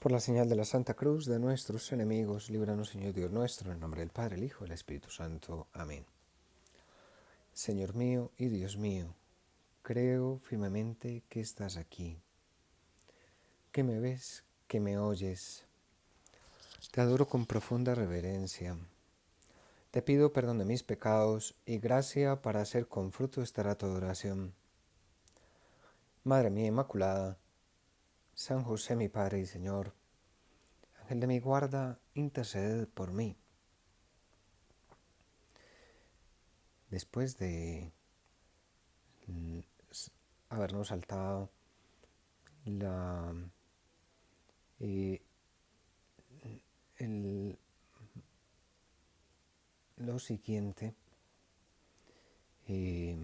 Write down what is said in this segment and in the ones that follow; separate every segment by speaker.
Speaker 1: Por la señal de la Santa Cruz de nuestros enemigos, líbranos, Señor Dios nuestro, en el nombre del Padre, el Hijo y el Espíritu Santo. Amén. Señor mío y Dios mío, creo firmemente que estás aquí, que me ves, que me oyes. Te adoro con profunda reverencia. Te pido perdón de mis pecados y gracia para hacer con fruto estará tu adoración. Madre mía Inmaculada, San José mi Padre y Señor, Ángel de mi guarda, interceded por mí. Después de habernos saltado la, eh, lo siguiente, eh,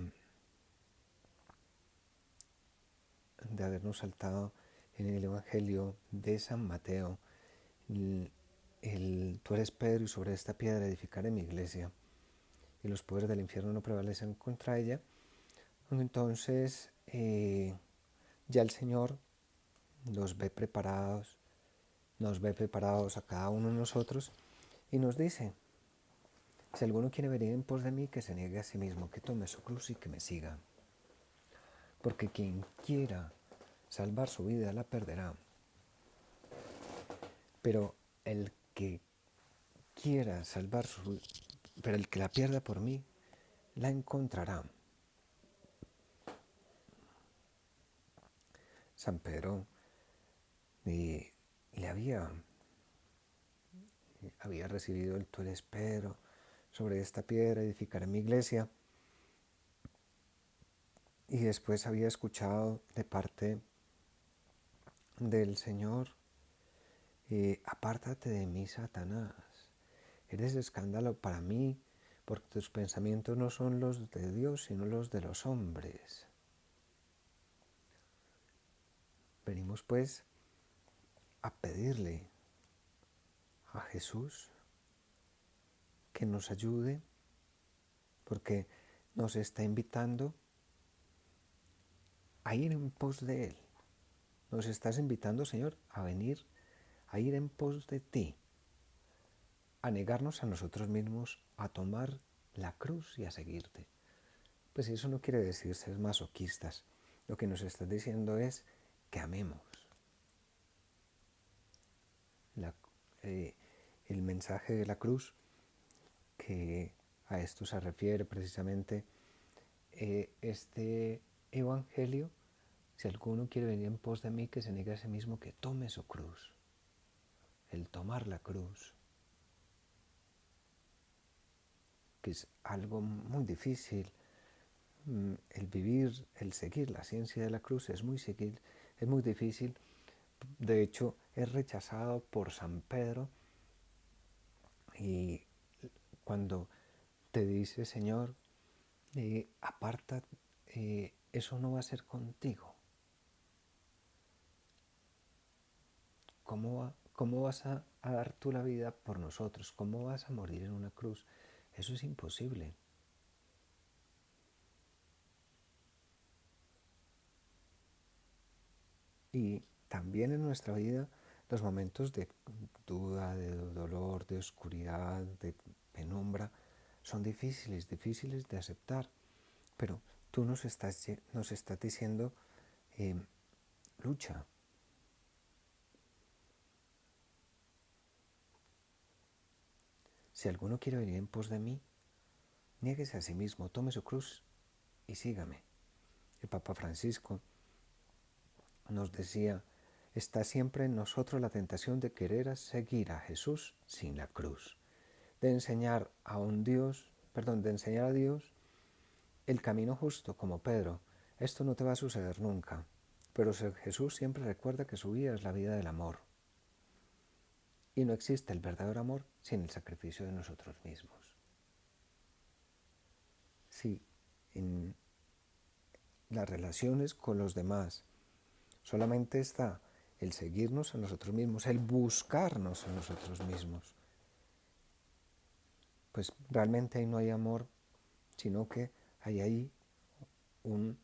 Speaker 1: de habernos saltado en el Evangelio de San Mateo, tú eres Pedro y sobre esta piedra edificaré mi iglesia y los poderes del infierno no prevalecen contra ella. Entonces ya el Señor nos ve preparados a cada uno de nosotros y nos dice: si alguno quiere venir en pos de mí, que se niegue a sí mismo, que tome su cruz y que me siga. Porque quien quiera salvar su vida la perderá. Pero el que quiera salvar pero el que la pierda por mí, la encontrará. San Pedro le había recibido el tú eres Pedro, sobre esta piedra edificaré mi iglesia. Y después había escuchado de parte del Señor: apártate de mí, Satanás, eres escándalo para mí, porque tus pensamientos no son los de Dios, sino los de los hombres. Venimos pues a pedirle a Jesús que nos ayude, porque nos está invitando a ir en pos de Él. Nos estás invitando, Señor, a venir, a ir en pos de ti, a negarnos a nosotros mismos, a tomar la cruz y a seguirte. Pues eso no quiere decir ser masoquistas. Lo que nos estás diciendo es que amemos. El mensaje de la cruz, que a esto se refiere precisamente este evangelio: si alguno quiere venir en pos de mí, que se niegue a sí mismo, que tome su cruz. El tomar la cruz, que es algo muy difícil. El vivir, el seguir la ciencia de la cruz es muy difícil. De hecho, es rechazado por San Pedro, y cuando te dice: Señor, aparta, eso no va a ser contigo. ¿Cómo vas a dar tú la vida por nosotros? ¿Cómo vas a morir en una cruz? Eso es imposible. Y también en nuestra vida, los momentos de duda, de dolor, de oscuridad, de penumbra, son difíciles de aceptar. Pero tú nos estás diciendo: lucha. Si alguno quiere venir en pos de mí, niéguese a sí mismo, tome su cruz y sígame. El Papa Francisco nos decía: está siempre en nosotros la tentación de querer seguir a Jesús sin la cruz, de enseñar a Dios el camino justo como Pedro. Esto no te va a suceder nunca, pero Jesús siempre recuerda que su vida es la vida del amor. Y no existe el verdadero amor sin el sacrificio de nosotros mismos. Si en las relaciones con los demás solamente está el seguirnos a nosotros mismos, el buscarnos a nosotros mismos, pues realmente ahí no hay amor, sino que hay ahí una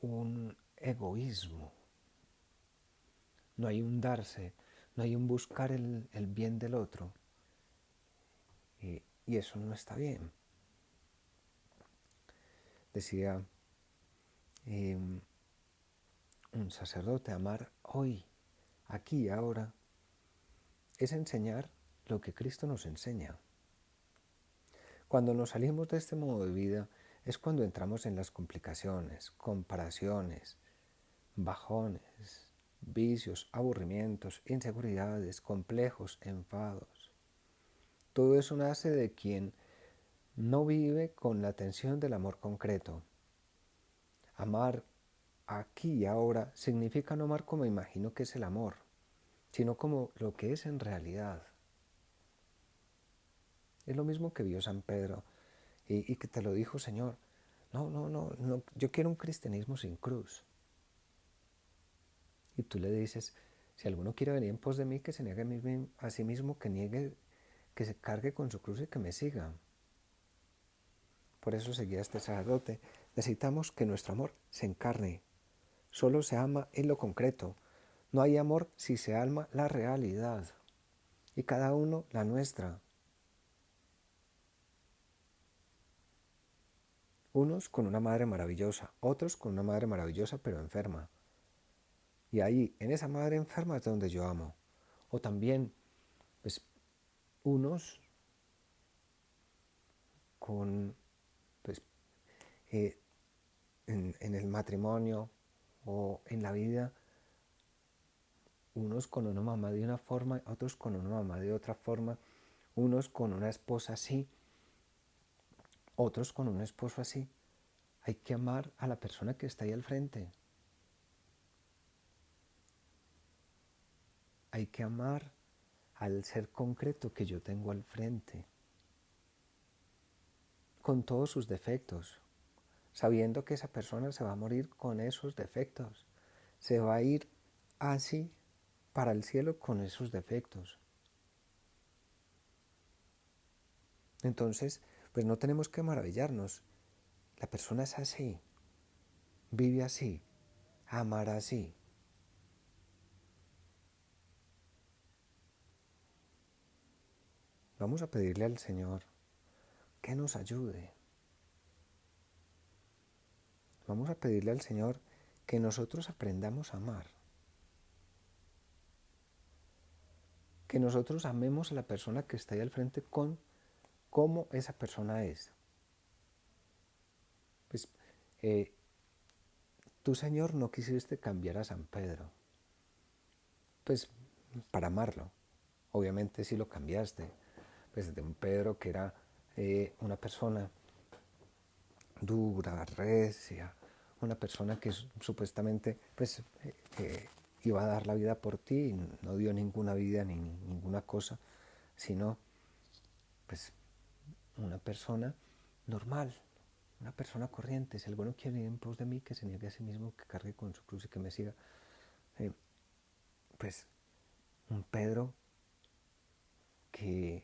Speaker 1: un egoísmo, no hay un darse, no hay un buscar el bien del otro, y eso no está bien. Decía un sacerdote, amar hoy, aquí y ahora, es enseñar lo que Cristo nos enseña. Cuando nos salimos de este modo de vida es cuando entramos en las complicaciones, comparaciones, bajones, vicios, aburrimientos, inseguridades, complejos, enfados. Todo eso nace de quien no vive con la atención del amor concreto. Amar aquí y ahora significa no amar como imagino que es el amor, sino como lo que es en realidad. Es lo mismo que vio San Pedro y que te lo dijo, Señor. No, yo quiero un cristianismo sin cruz. Y tú le dices, si alguno quiere venir en pos de mí, que se niegue a sí mismo, que se cargue con su cruz y que me siga. Por eso seguía este sacerdote. Necesitamos que nuestro amor se encarne. Solo se ama en lo concreto. No hay amor si se ama la realidad. Y cada uno la nuestra. Unos con una madre maravillosa, otros con una madre maravillosa pero enferma. Y ahí, en esa madre enferma es donde yo amo. O también, pues, unos con, pues, en el matrimonio o en la vida, unos con una mamá de una forma, otros con una mamá de otra forma, unos con una esposa así, otros con un esposo así. Hay que amar a la persona que está ahí al frente. Hay que amar al ser concreto que yo tengo al frente, con todos sus defectos, sabiendo que esa persona se va a morir con esos defectos, se va a ir así para el cielo con esos defectos. Entonces, pues no tenemos que maravillarnos. La persona es así, vive así, amará así. Vamos a pedirle al Señor que nos ayude. Vamos a pedirle al Señor que nosotros aprendamos a amar. Que nosotros amemos a la persona que está ahí al frente con cómo esa persona es. Pues tú, Señor, no quisiste cambiar a San Pedro, pues para amarlo. Obviamente sí lo cambiaste, pues de un Pedro que era una persona dura, recia, una persona que supuestamente pues iba a dar la vida por ti y no dio ninguna vida ni ninguna cosa, sino pues una persona normal, una persona corriente. Si alguno quiere ir en pos de mí, que se niegue a sí mismo, que cargue con su cruz y que me siga. Pues un Pedro que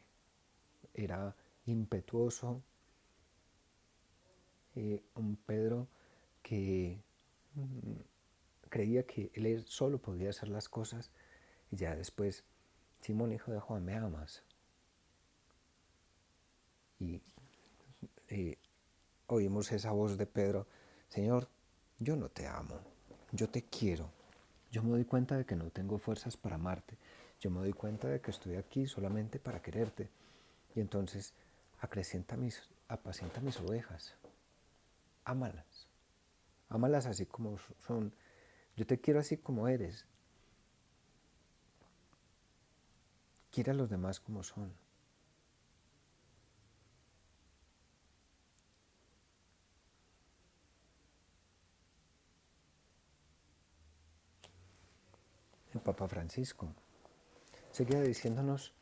Speaker 1: era impetuoso, un Pedro que creía que él solo podía hacer las cosas, y ya después, Simón, hijo de Juan, ¿me amas? Y oímos esa voz de Pedro, Señor, yo no te amo, yo te quiero. Yo me doy cuenta de que no tengo fuerzas para amarte. Yo me doy cuenta de que estoy aquí solamente para quererte. Y entonces apacienta mis ovejas. Ámalas. Ámalas así como son. Yo te quiero así como eres. Quiere a los demás como son. El Papa Francisco seguía diciéndonos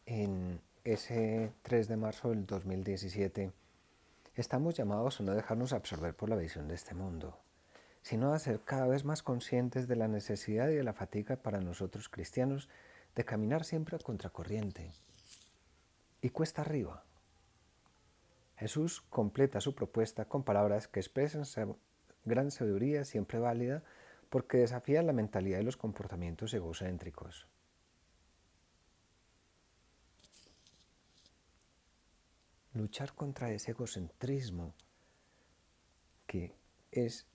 Speaker 1: en ese 3 de marzo del 2017, estamos llamados a no dejarnos absorber por la visión de este mundo, sino a ser cada vez más conscientes de la necesidad y de la fatiga para nosotros cristianos de caminar siempre a contracorriente y cuesta arriba. Jesús completa su propuesta con palabras que expresan gran sabiduría siempre válida porque desafía la mentalidad y los comportamientos egocéntricos. Luchar contra ese egocentrismo que es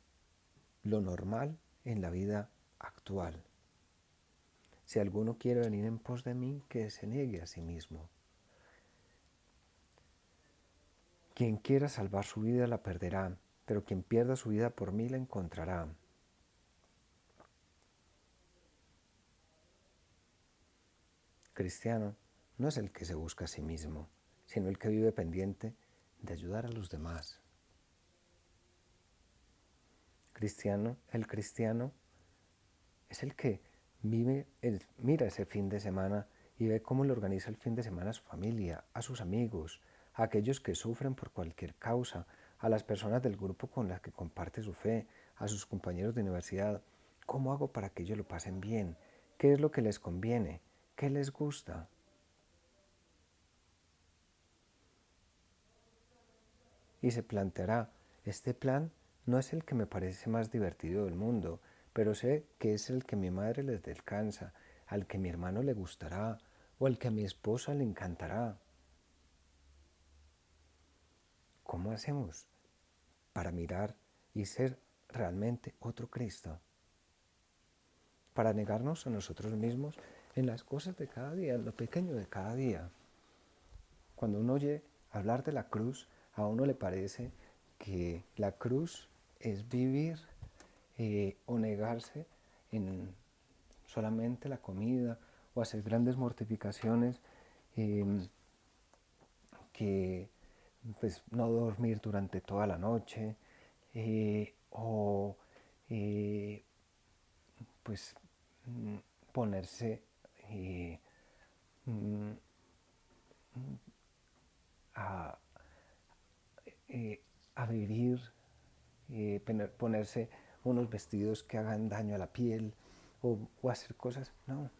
Speaker 1: lo normal en la vida actual. Si alguno quiere venir en pos de mí, que se niegue a sí mismo. Quien quiera salvar su vida la perderá, pero quien pierda su vida por mí la encontrará. Cristiano no es el que se busca a sí mismo, sino el que vive pendiente de ayudar a los demás. El cristiano es el que mira ese fin de semana y ve cómo le organiza el fin de semana a su familia, a sus amigos, a aquellos que sufren por cualquier causa, a las personas del grupo con las que comparte su fe, a sus compañeros de universidad. ¿Cómo hago para que ellos lo pasen bien? ¿Qué es lo que les conviene? ¿Qué les gusta? Y se planteará, este plan no es el que me parece más divertido del mundo, pero sé que es el que a mi madre les descansa, al que a mi hermano le gustará o al que a mi esposa le encantará. ¿Cómo hacemos para mirar y ser realmente otro Cristo? Para negarnos a nosotros mismos en las cosas de cada día, en lo pequeño de cada día. Cuando uno oye hablar de la cruz, a uno le parece que la cruz es vivir o negarse en solamente la comida o hacer grandes mortificaciones, que pues no dormir durante toda la noche, o pues ponerse mm, a, a vivir, ponerse unos vestidos que hagan daño a la piel o hacer cosas. No.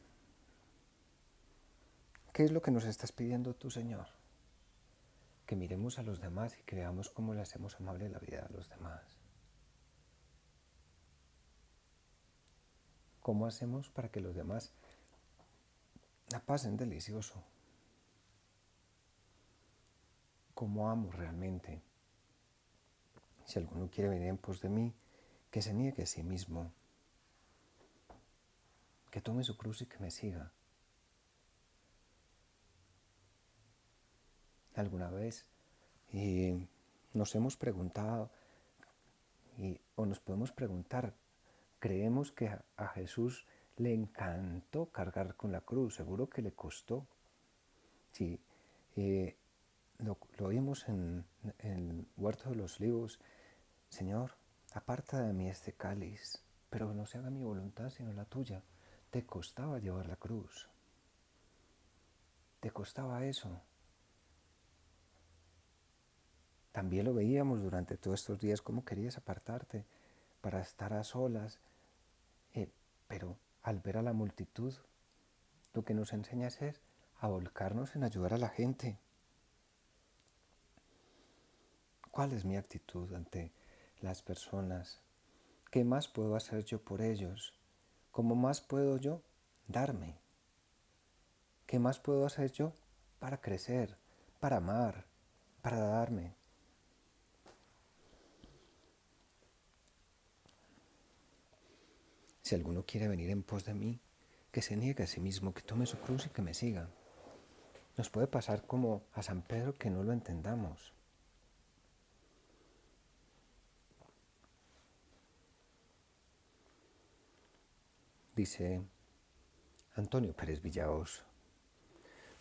Speaker 1: ¿Qué es lo que nos estás pidiendo tú, Señor? Que miremos a los demás y que veamos cómo le hacemos amable la vida a los demás. ¿Cómo hacemos para que los demás la pasen delicioso? ¿Cómo amo realmente? Si alguno quiere venir en pos de mí, que se niegue a sí mismo, que tome su cruz y que me siga. ¿Alguna vez nos hemos preguntado o nos podemos preguntar, creemos que a Jesús le encantó cargar con la cruz? Seguro que le costó. Sí, lo vimos en el Huerto de los Olivos. Señor, aparta de mí este cáliz, pero no se haga mi voluntad sino la tuya. Te costaba llevar la cruz. Te costaba eso. También lo veíamos durante todos estos días, cómo querías apartarte para estar a solas, pero al ver a la multitud, lo que nos enseñas es a volcarnos en ayudar a la gente. ¿Cuál es mi actitud ante las personas? ¿Qué más puedo hacer yo por ellos? ¿Cómo más puedo yo darme? ¿Qué más puedo hacer yo para crecer, para amar, para darme? Si alguno quiere venir en pos de mí, que se niegue a sí mismo, que tome su cruz y que me siga. Nos puede pasar como a San Pedro que no lo entendamos. Dice Antonio Pérez Villaos: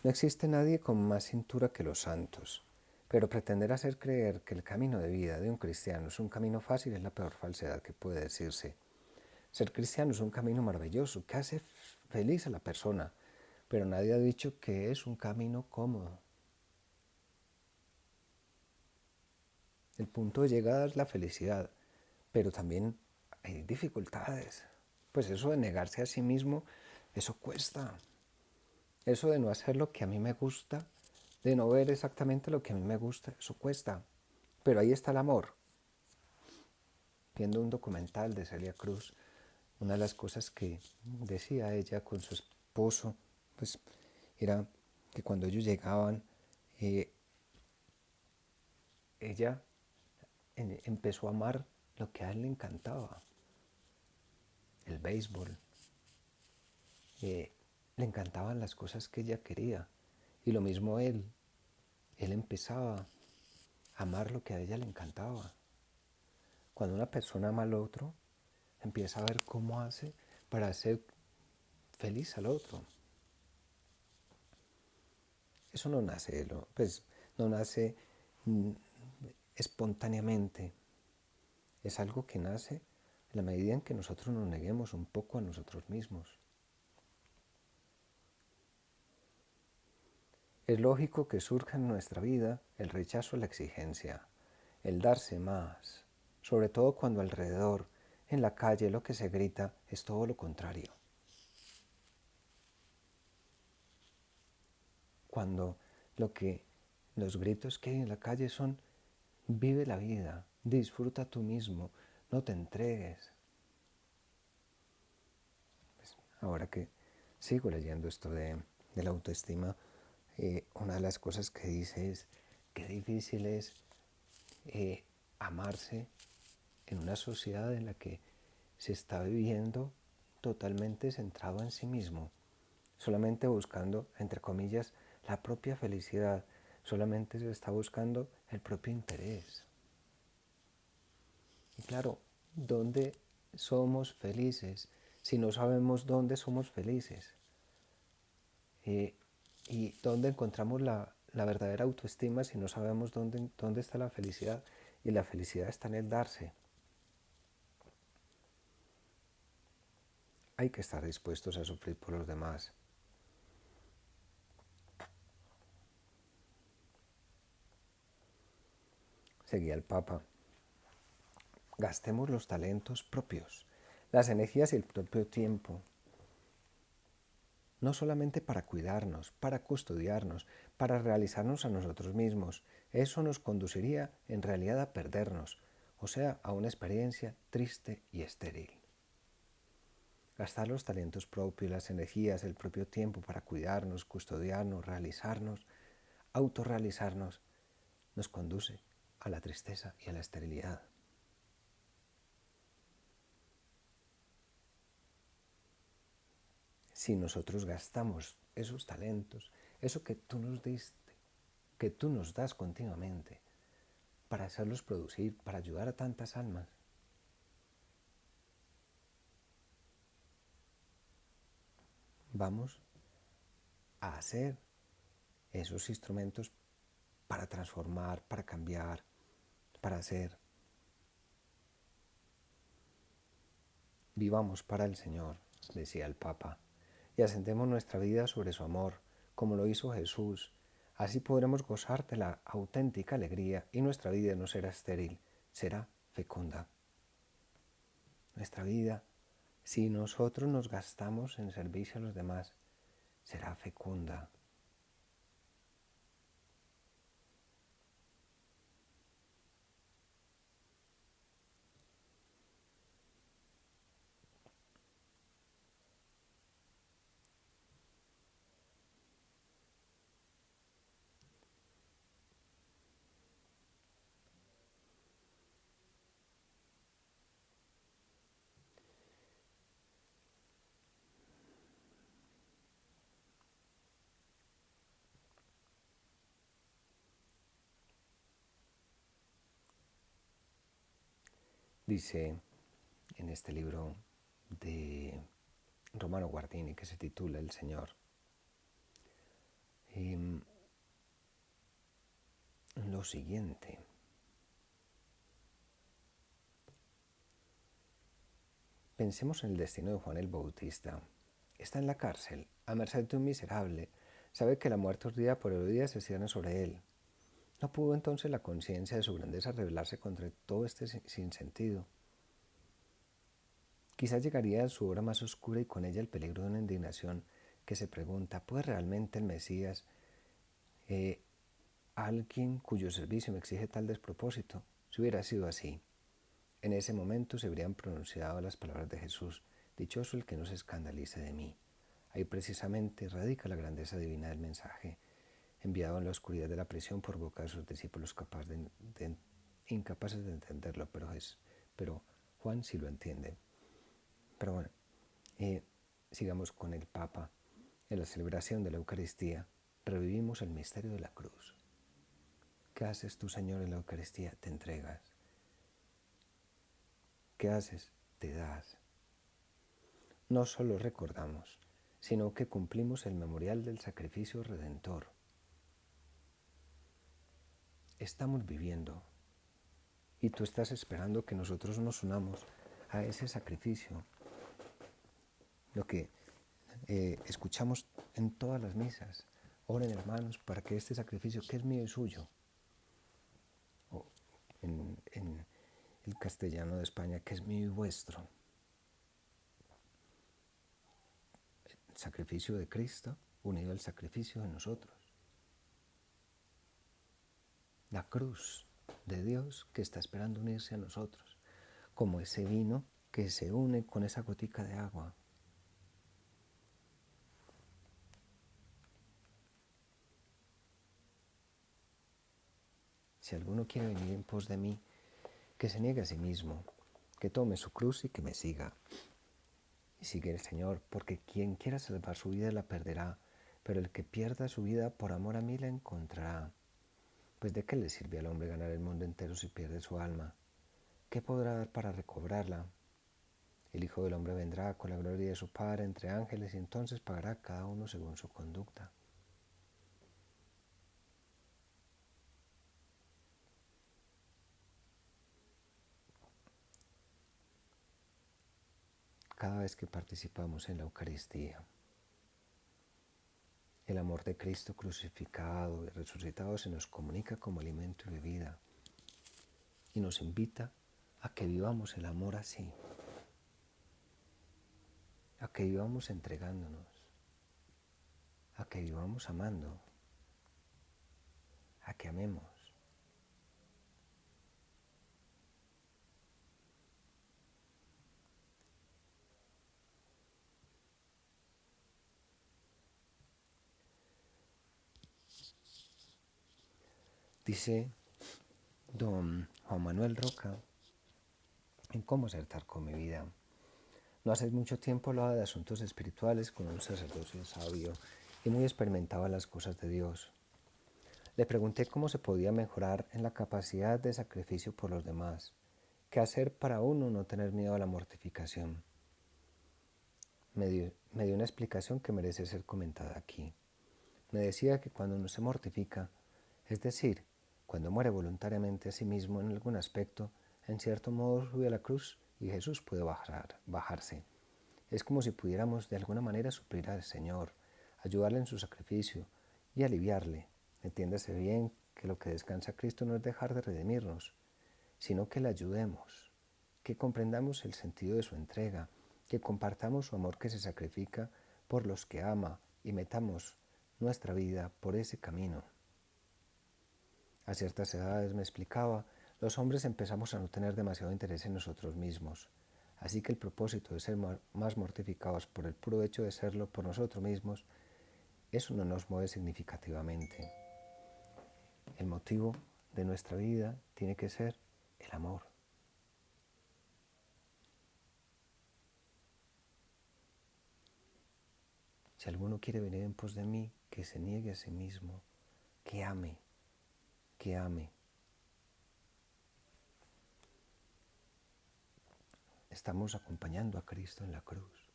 Speaker 1: no existe nadie con más cintura que los santos, pero pretender hacer creer que el camino de vida de un cristiano es un camino fácil es la peor falsedad que puede decirse. Ser cristiano es un camino maravilloso que hace feliz a la persona, pero nadie ha dicho que es un camino cómodo. El punto de llegada es la felicidad, pero también hay dificultades. Pues eso de negarse a sí mismo, eso cuesta. Eso de no hacer lo que a mí me gusta, de no ver exactamente lo que a mí me gusta, eso cuesta. Pero ahí está el amor. viendo un documental de Celia Cruz, una de las cosas que decía ella con su esposo, pues era que cuando ellos llegaban, eh, ella empezó a amar lo que a él le encantaba, el béisbol. Le encantaban las cosas que ella quería. Y lo mismo él empezaba a amar lo que a ella le encantaba. Cuando una persona ama al otro, empieza a ver cómo hace para hacer feliz al otro. Eso no nace, pues no nace espontáneamente. Es algo que nace en la medida en que nosotros nos neguemos un poco a nosotros mismos. Es lógico que surja en nuestra vida el rechazo a la exigencia, el darse más, sobre todo cuando alrededor, en la calle, lo que se grita es todo lo contrario. Cuando los gritos que hay en la calle son: vive la vida, disfruta tú mismo, no te entregues. Pues ahora que sigo leyendo esto de la autoestima, una de las cosas que dice es qué difícil es amarse en una sociedad en la que se está viviendo totalmente centrado en sí mismo, solamente buscando, entre comillas, la propia felicidad, solamente se está buscando el propio interés. Y claro, ¿dónde somos felices si no sabemos dónde somos felices? ¿Y dónde encontramos la verdadera autoestima si no sabemos dónde está la felicidad? Y la felicidad está en el darse. Hay que estar dispuestos a sufrir por los demás. Seguía el Papa. Gastemos los talentos propios, las energías y el propio tiempo, no solamente para cuidarnos, para custodiarnos, para realizarnos a nosotros mismos. Eso nos conduciría en realidad a perdernos, o sea, a una experiencia triste y estéril. Gastar los talentos propios, las energías, el propio tiempo para cuidarnos, custodiarnos, realizarnos, autorrealizarnos, nos conduce a la tristeza y a la esterilidad. Si nosotros gastamos esos talentos, eso que tú nos diste, que tú nos das continuamente, para hacerlos producir, para ayudar a tantas almas, vamos a hacer esos instrumentos para transformar, para cambiar, para hacer. Vivamos para el Señor, decía el Papa, y asentemos nuestra vida sobre su amor, como lo hizo Jesús. Así podremos gozar de la auténtica alegría y nuestra vida no será estéril, será fecunda. Nuestra vida, si nosotros nos gastamos en servicio a los demás, será fecunda. Dice en este libro de Romano Guardini que se titula El Señor, lo siguiente: pensemos en el destino de Juan el Bautista. Está en la cárcel, a merced de un miserable. Sabe que la muerte día por día se cierne sobre él. ¿No pudo entonces la conciencia de su grandeza rebelarse contra todo este sinsentido? Quizás llegaría a su hora más oscura y con ella el peligro de una indignación que se pregunta: ¿puede realmente el Mesías, alguien cuyo servicio me exige tal despropósito? Si hubiera sido así, En ese momento se habrían pronunciado las palabras de Jesús: dichoso el que no se escandalice de mí. Ahí precisamente radica la grandeza divina del mensaje, enviado en la oscuridad de la prisión por boca de sus discípulos incapaces de entenderlo, pero Juan sí lo entiende. Pero bueno, sigamos con el Papa. En la celebración de la Eucaristía revivimos el misterio de la cruz. ¿Qué haces tú, Señor, en la Eucaristía? Te entregas. ¿Qué haces? Te das. No solo recordamos, sino que cumplimos el memorial del sacrificio redentor. Estamos viviendo y tú estás esperando que nosotros nos unamos a ese sacrificio. Lo que escuchamos en todas las misas: oren, hermanos, para que este sacrificio, que es mío y suyo, o en el castellano de España, que es mío y vuestro, el sacrificio de Cristo unido al sacrificio de nosotros, la cruz de Dios que está esperando unirse a nosotros, como ese vino que se une con esa gotica de agua. Si alguno quiere venir en pos de mí, que se niegue a sí mismo, que tome su cruz y que me siga. Y sigue el Señor, porque quien quiera salvar su vida la perderá, pero el que pierda su vida por amor a mí la encontrará. Pues ¿de qué le sirve al hombre ganar el mundo entero si pierde su alma? ¿Qué podrá dar para recobrarla? El Hijo del Hombre vendrá con la gloria de su Padre entre ángeles y entonces pagará cada uno según su conducta. Cada vez que participamos en la Eucaristía, el amor de Cristo crucificado y resucitado se nos comunica como alimento y bebida y nos invita a que vivamos el amor así, a que vivamos entregándonos, a que vivamos amando, a que amemos. Dice don Juan Manuel Roca en Cómo acertar con mi vida: no hace mucho tiempo hablaba de asuntos espirituales con un sacerdote sabio y muy experimentado en las cosas de Dios. Le pregunté cómo se podía mejorar en la capacidad de sacrificio por los demás, qué hacer para uno no tener miedo a la mortificación. Me dio una explicación que merece ser comentada aquí. Me decía que cuando uno se mortifica, es decir, cuando muere voluntariamente a sí mismo en algún aspecto, en cierto modo sube a la cruz y Jesús puede bajarse. Es como si pudiéramos de alguna manera suplir al Señor, ayudarle en su sacrificio y aliviarle. Entiéndase bien que lo que descansa Cristo no es dejar de redimirnos, sino que le ayudemos, que comprendamos el sentido de su entrega, que compartamos su amor que se sacrifica por los que ama y metamos nuestra vida por ese camino. A ciertas edades, me explicaba, los hombres empezamos a no tener demasiado interés en nosotros mismos, así que el propósito de ser más mortificados por el puro hecho de serlo por nosotros mismos, eso no nos mueve significativamente. El motivo de nuestra vida tiene que ser el amor. Si alguno quiere venir en pos de mí, que se niegue a sí mismo, que ame, que ame. Estamos acompañando a Cristo en la cruz.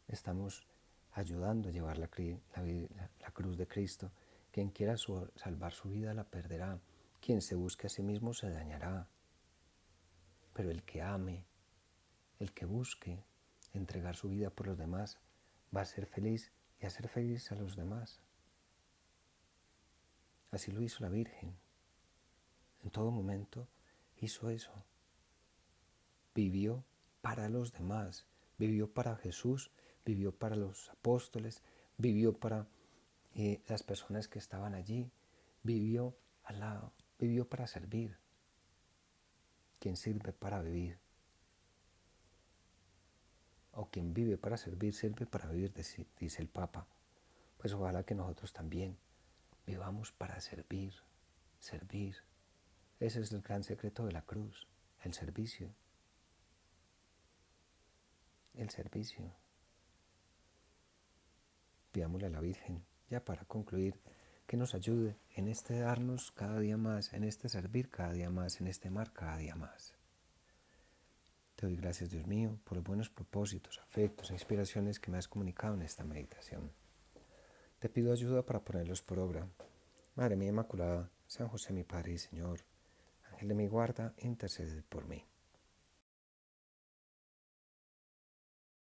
Speaker 1: Estamos ayudando a llevar la cruz de Cristo. Quien quiera salvar su vida la perderá. Quien se busque a sí mismo se dañará. Pero el que ame, el que busque entregar su vida por los demás, va a ser feliz y a ser feliz a los demás. Así lo hizo la Virgen. En todo momento hizo eso. Vivió para los demás, vivió para Jesús, vivió para los apóstoles, vivió para las personas que estaban allí, vivió para servir. quien sirve para vivir, o quien vive para servir, sirve para vivir, dice el Papa. Pues ojalá que nosotros también vivamos para servir, servir. Ese es el gran secreto de la cruz, el servicio, el servicio. Pidámosle a la Virgen, ya para concluir, que nos ayude en este darnos cada día más, en este servir cada día más, en este amar cada día más. Te doy gracias, Dios mío, por los buenos propósitos, afectos e inspiraciones que me has comunicado en esta meditación. Te pido ayuda para ponerlos por obra. Madre mía Inmaculada, San José mi Padre y Señor, Ángel de mi guarda, intercede por mí.